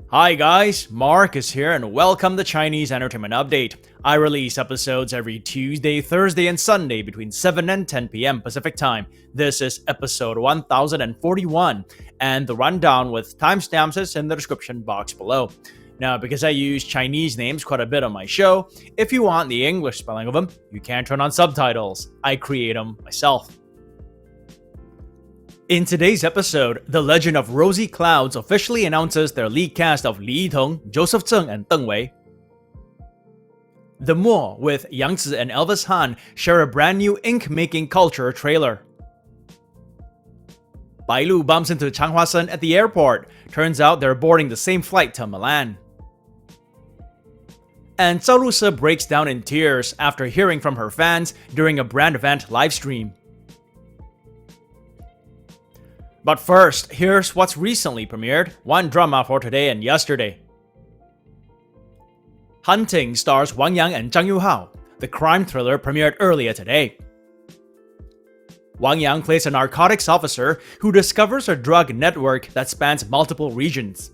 Hi guys, Marcus here and welcome to Chinese Entertainment Update. I release episodes every Tuesday, Thursday, and Sunday between 7 and 10 p.m. Pacific Time. This is episode 1041, and the rundown with timestamps is in the description box below. Now, because I use Chinese names quite a bit on my show, if you want the English spelling of them, you can turn on subtitles. I create them myself. In today's episode, the legend of Rosy Clouds officially announces their lead cast of Li Yitong, Joseph Cheng, and Deng Wei. The Mo with Yang Zi and Elvis Han share a brand new ink-making culture trailer. Bai Lu bumps into Chang Huasen at the airport. Turns out they're boarding the same flight to Milan. And Zhao Lusi breaks down in tears after hearing from her fans during a brand event livestream. But first, here's what's recently premiered, one drama for today and yesterday. Hunting stars Wang Yang and Zhang Yuhao. The crime thriller premiered earlier today. Wang Yang plays a narcotics officer who discovers a drug network that spans multiple regions.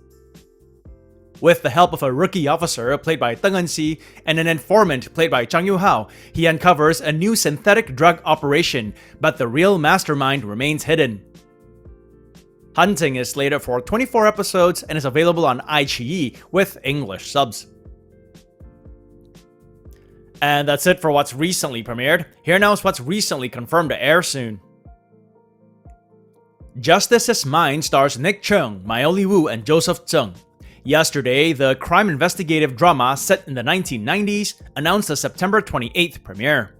With the help of a rookie officer played by Tang and an informant played by Chang Yuhao, he uncovers a new synthetic drug operation, but the real mastermind remains hidden. Hunting is slated for 24 episodes and is available on iQIYI with English subs. And that's it for what's recently premiered. Here now is what's recently confirmed to air soon. Justice Is Mine stars Nick Cheng, Maoli Wu, and Joseph Zhang. Yesterday, the crime investigative drama set in the 1990s announced a September 28th premiere.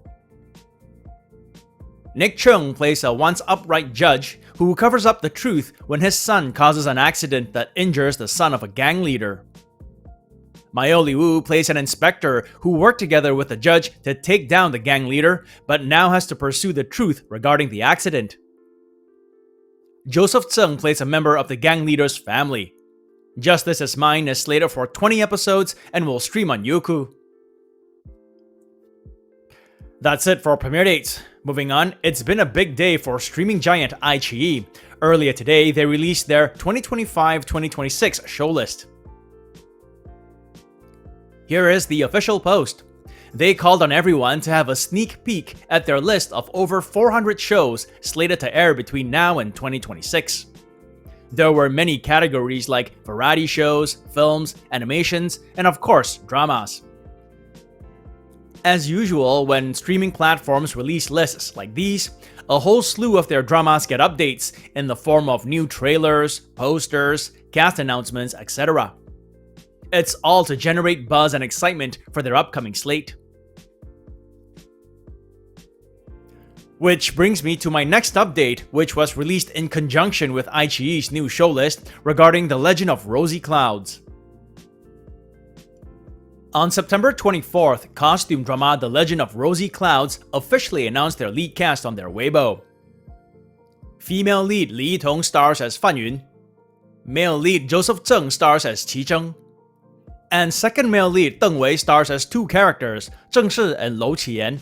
Nick Cheng plays a once upright judge who covers up the truth when his son causes an accident that injures the son of a gang leader. Maoli Wu plays an inspector who worked together with the judge to take down the gang leader, but now has to pursue the truth regarding the accident. Joseph Zhang plays a member of the gang leader's family. Justice Is Mine is slated for 20 episodes and will stream on Youku. That's it for premiere dates. Moving on, it's been a big day for streaming giant iQIYI. Earlier today, they released their 2025-2026 show list. Here is the official post. They called on everyone to have a sneak peek at their list of over 400 shows slated to air between now and 2026. There were many categories like variety shows, films, animations, and of course, dramas. As usual, when streaming platforms release lists like these, a whole slew of their dramas get updates in the form of new trailers, posters, cast announcements, etc. It's all to generate buzz and excitement for their upcoming slate. Which brings me to my next update, which was released in conjunction with iQIYI's new show list regarding the legend of Rosy Clouds. On September 24th, costume drama The Legend of Rosy Clouds officially announced their lead cast on their Weibo. Female lead Li Yitong stars as Fan Yun. Male lead Joseph Zhang stars as Qi Zheng. And second male lead Deng Wei stars as two characters, Zheng Shi and Lou Qiyan.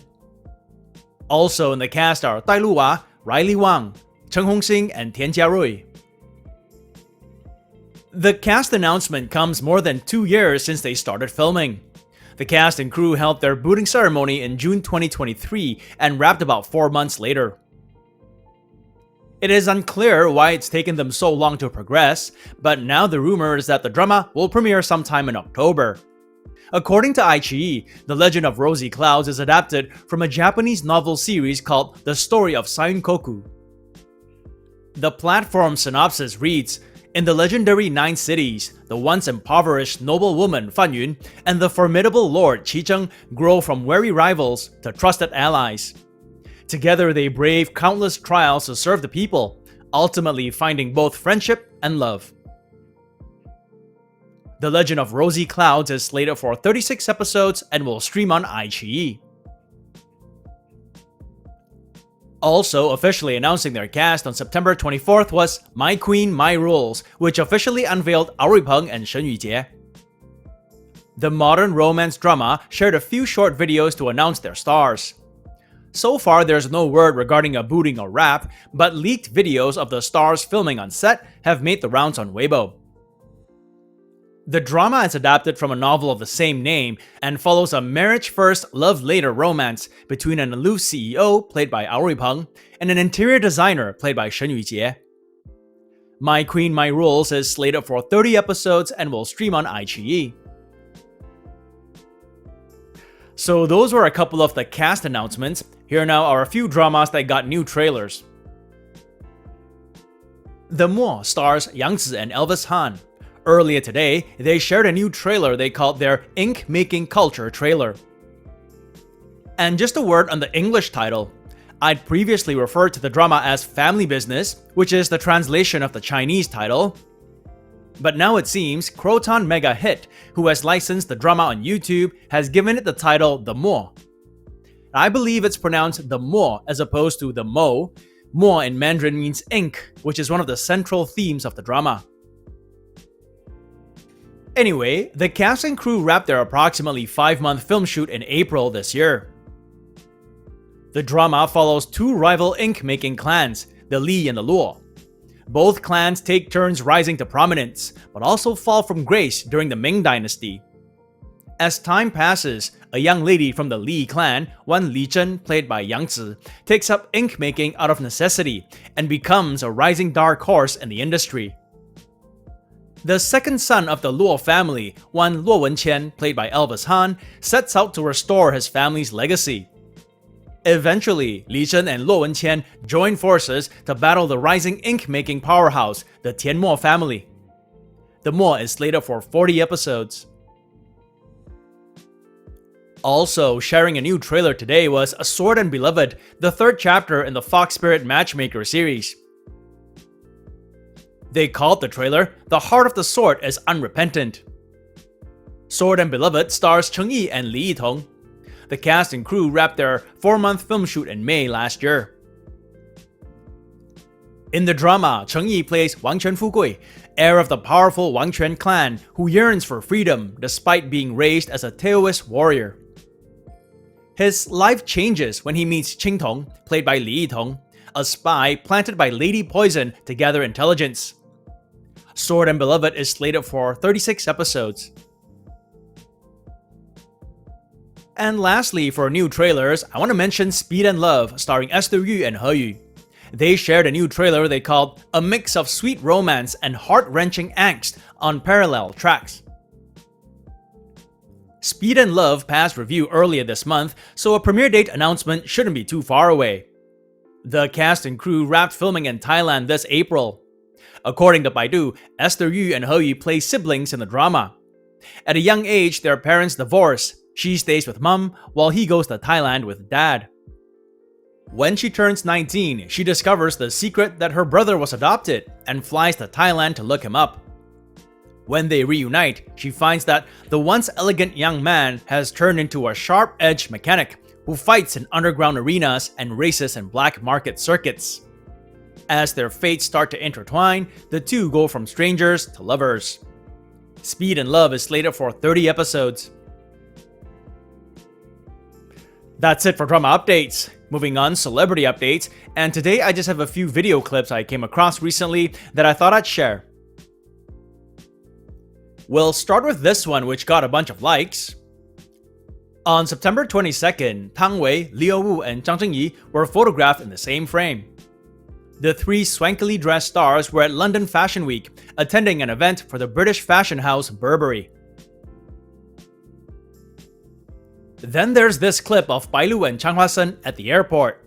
Also in the cast are Dai Lu, Riley Wang, Cheng Hongxing, and Tian Jiarui. The cast announcement comes more than 2 years since they started filming. The cast and crew held their booting ceremony in June 2023 and wrapped about 4 months later. It is unclear why it's taken them so long to progress, but now the rumor is that the drama will premiere sometime in October. According to iQIYI, The Legend of Rosy Clouds is adapted from a Japanese novel series called The Story of Sainkoku. The platform synopsis reads, in the legendary 9 cities, the once impoverished noblewoman Fan Yun and the formidable lord Qi Zheng grow from wary rivals to trusted allies. Together they brave countless trials to serve the people, ultimately finding both friendship and love. The Legend of Rosy Clouds is slated for 36 episodes and will stream on iQIYI. Also officially announcing their cast on September 24th was My Queen, My Rules, which officially unveiled Aoi Peng and Shen Yujie. The modern romance drama shared a few short videos to announce their stars. So far, there's no word regarding a booting or wrap, but leaked videos of the stars filming on set have made the rounds on Weibo. The drama is adapted from a novel of the same name and follows a marriage first, love later romance between an aloof CEO, played by Ao Peng, and an interior designer, played by Shen Yujie. My Queen, My Rules is slated for 30 episodes and will stream on iQIYI. So those were a couple of the cast announcements. Here now are a few dramas that got new trailers. The Mo stars Yang Zi and Elvis Han. Earlier today, they shared a new trailer they called their Ink-Making Culture trailer. And just a word on the English title. I'd previously referred to the drama as Family Business, which is the translation of the Chinese title. But now it seems Croton Mega Hit, who has licensed the drama on YouTube, has given it the title The Mo. I believe it's pronounced The Mo as opposed to The Mo. Mo in Mandarin means ink, which is one of the central themes of the drama. Anyway, the cast and crew wrapped their approximately 5-month film shoot in April this year. The drama follows two rival ink-making clans, the Li and the Luo. Both clans take turns rising to prominence, but also fall from grace during the Ming Dynasty. As time passes, a young lady from the Li clan, one Li Zhen, played by Yang Zi, takes up ink-making out of necessity and becomes a rising dark horse in the industry. The second son of the Luo family, one Luo Wenqian, played by Elvis Han, sets out to restore his family's legacy. Eventually, Li Zhen and Luo Wenqian join forces to battle the rising ink-making powerhouse, the Tianmo family. The Mo is slated for 40 episodes. Also, sharing a new trailer today was A Sword and Beloved, the third chapter in the Fox Spirit Matchmaker series. They called the trailer, The Heart of the Sword is Unrepentant. Sword and Beloved stars Cheng and Li Yitong. The cast and crew wrapped their 4-month film shoot in May last year. In the drama, Cheng plays Wang Quan Fugui, heir of the powerful Wang Quan clan who yearns for freedom despite being raised as a Taoist warrior. His life changes when he meets Qing Tong, played by Li Yitong, a spy planted by Lady Poison to gather intelligence. Sword and Beloved is slated for 36 episodes. And lastly, for new trailers, I want to mention Speed and Love, starring Esther Yu and He Yu. They shared a new trailer they called A Mix of Sweet Romance and Heart-Wrenching Angst on Parallel Tracks. Speed and Love passed review earlier this month, so a premiere date announcement shouldn't be too far away. The cast and crew wrapped filming in Thailand this April. According to Baidu, Esther Yu and He Yu play siblings in the drama. At a young age, their parents divorce. She stays with mom, while he goes to Thailand with dad. When she turns 19, she discovers the secret that her brother was adopted and flies to Thailand to look him up. When they reunite, she finds that the once elegant young man has turned into a sharp-edged mechanic who fights in underground arenas and races in black market circuits. As their fates start to intertwine, the two go from strangers to lovers. Speed and Love is slated for 30 episodes. That's it for drama updates. Moving on, celebrity updates, and today I just have a few video clips I came across recently that I thought I'd share. We'll start with this one, which got a bunch of likes. On September 22nd, Tang Wei, Liu Wu, and Jingyi were photographed in the same frame. The three swankily dressed stars were at London Fashion Week, attending an event for the British fashion house Burberry. Then there's this clip of Bai Lu and Chang Huasen at the airport.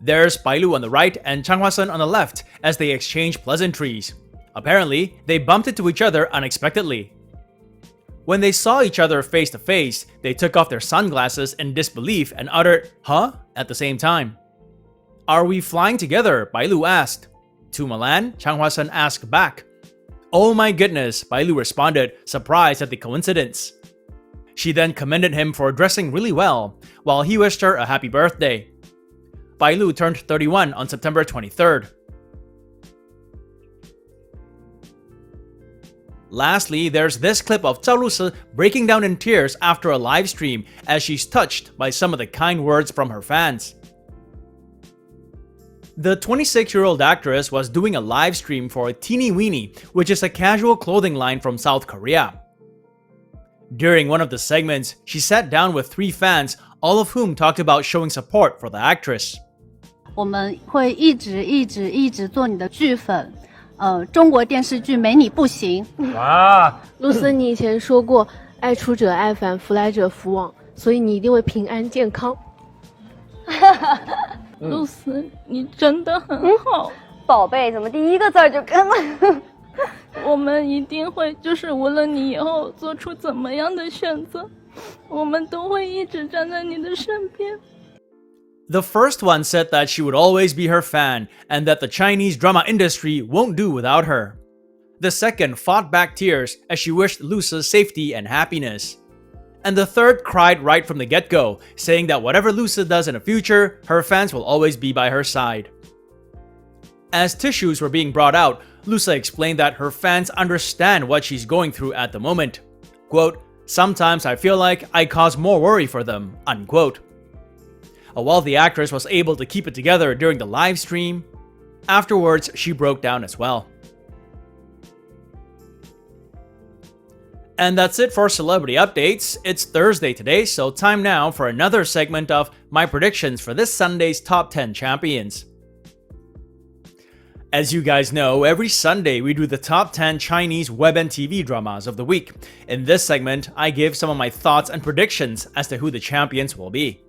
There's Bai Lu on the right and Chang Huasen on the left as they exchange pleasantries. Apparently, they bumped into each other unexpectedly. When they saw each other face to face, they took off their sunglasses in disbelief and uttered, "Huh?" at the same time. "Are we flying together?" Bai Lu asked. To Milan, Chang Huasen asked back. "Oh my goodness," Bai Lu responded, surprised at the coincidence. She then commended him for dressing really well, while he wished her a happy birthday. Bai Lu turned 31 on September 23rd. 31 on September 23rd. Lastly, there's this clip of Zhao Lusi breaking down in tears after a live stream as she's touched by some of the kind words from her fans. The 26-year-old actress was doing a live stream for Teeny Weeny, which is a casual clothing line from South Korea. During one of the segments, she sat down with 3 fans, all of whom talked about showing support for the actress. 我们会一直做你的剧粉，中国电视剧没你不行。啊，露丝，你以前说过“爱出者爱返，福来者福往”，所以你一定会平安健康。露丝，你真的很好，宝贝，怎么第一个字儿就跟了？我们一定会，就是无论你以后做出怎么样的选择，我们都会一直站在你的身边。The first one said that she would always be her fan and that the Chinese drama industry won't do without her. The second fought back tears as she wished Lusi's safety and happiness. And the third cried right from the get-go, saying that whatever Lusi does in the future, her fans will always be by her side. As tissues were being brought out, Lusi explained that her fans understand what she's going through at the moment. Quote, "Sometimes I feel like I cause more worry for them," unquote. While the actress was able to keep it together during the live stream, afterwards she broke down as well. And that's it for celebrity updates. It's Thursday today, so time now for another segment of my predictions for this Sunday's top 10 champions. As you guys know, every Sunday we do the top 10 Chinese web and TV dramas of the week. In this segment, I give some of my thoughts and predictions as to who the champions will be.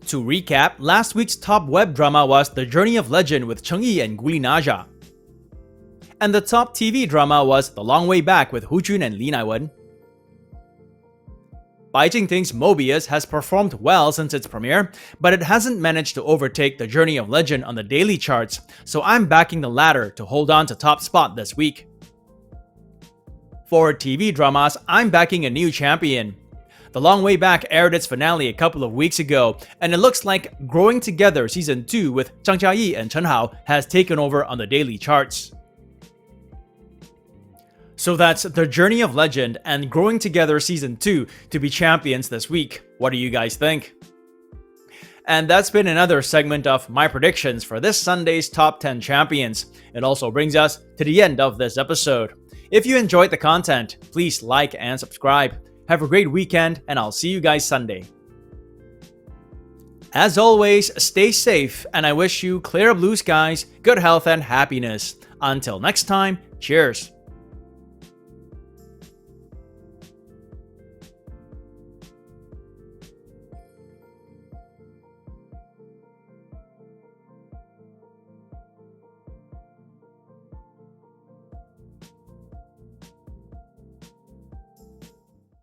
To recap, last week's top web drama was The Journey of Legend with Jingyi and Guli Naja. And the top TV drama was The Long Way Back with Hu Jun and Li Naiwen. Bai Jingting's Mobius has performed well since its premiere, but it hasn't managed to overtake The Journey of Legend on the daily charts, so I'm backing the latter to hold on to top spot this week. For TV dramas, I'm backing a new champion. The Long Way Back aired its finale a couple of weeks ago, and it looks like Growing Together Season 2 with Zhang and Chen Hao has taken over on the daily charts. So that's The Journey of Legend and Growing Together Season 2 to be champions this week. What do you guys think? And that's been another segment of my predictions for this Sunday's top 10 champions. It also brings us to the end of this episode. If you enjoyed the content, please like and subscribe. Have a great weekend, and I'll see you guys Sunday. As always, stay safe, and I wish you clear blue skies, good health, and happiness. Until next time, cheers.